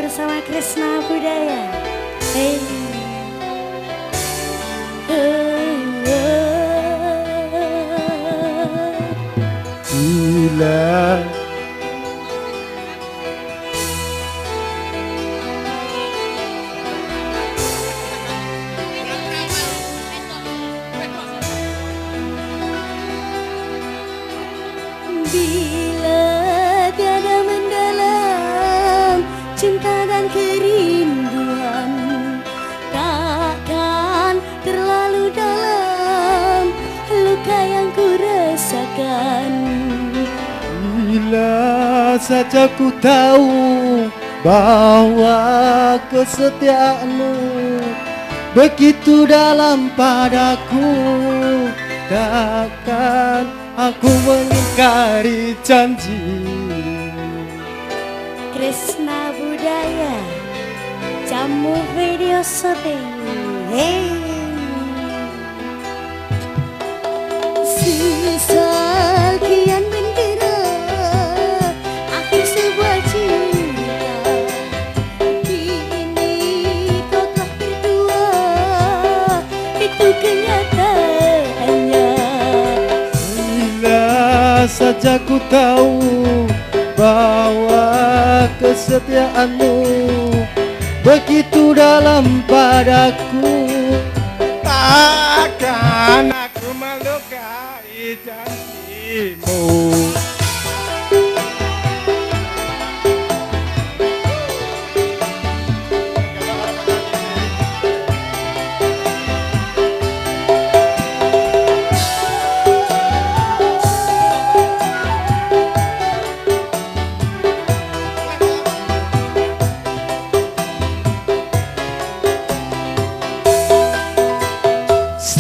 bersama Krisna Budaya. Hey. Bila tiada mendalam cinta dan kerinduan, takkan terlalu dalam luka yang ku rasakan. Bila saja ku tahu bahwa kesetiaanmu begitu dalam padaku, takkan aku mengingkari janji. Krisna Budaya, Jamu Video Syuting. Hey. Sekian bendera akhir sebuah cinta, kini kau telah berdua, itu kenyataannya. Bila saja ku tahu bahwa kesetiaanmu begitu dalam padaku, takkan aku melukai janjimu.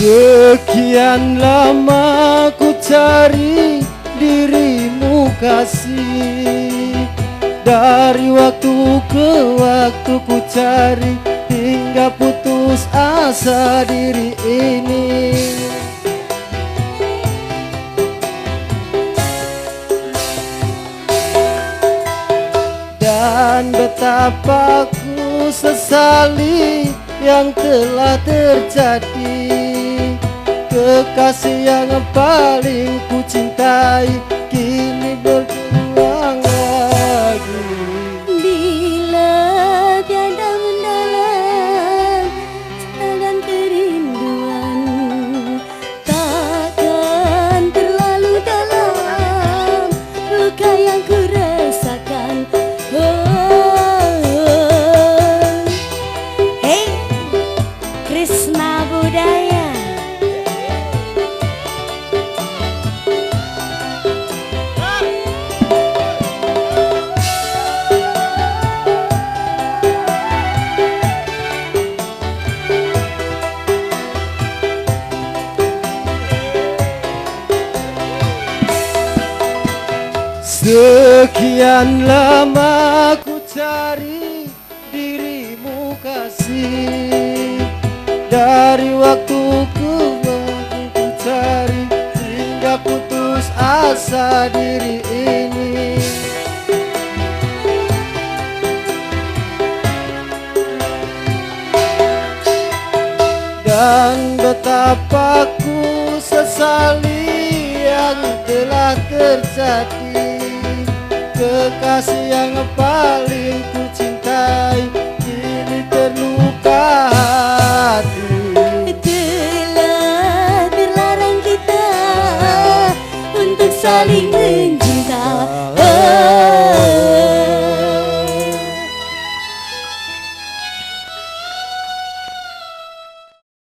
Sekian lama ku cari dirimu kasih, dari waktu ke waktu ku cari hingga putus asa diri ini. Dan betapa ku sesali yang telah terjadi. Kekasih yang paling ku cintai kini berjuang lagi. Bila tiada mendalam cinta dan kerinduan, takkan terlalu dalam luka yang ku rasakan. Hey, Krisna Budaya. Sekian lama ku cari dirimu kasih, dari waktu ke waktu ku cari hingga putus asa diri ini. Dan betapa ku sesali yang telah terjadi. Kekasih yang paling ku cintai kini terluka hati. Telah terlarang kita untuk saling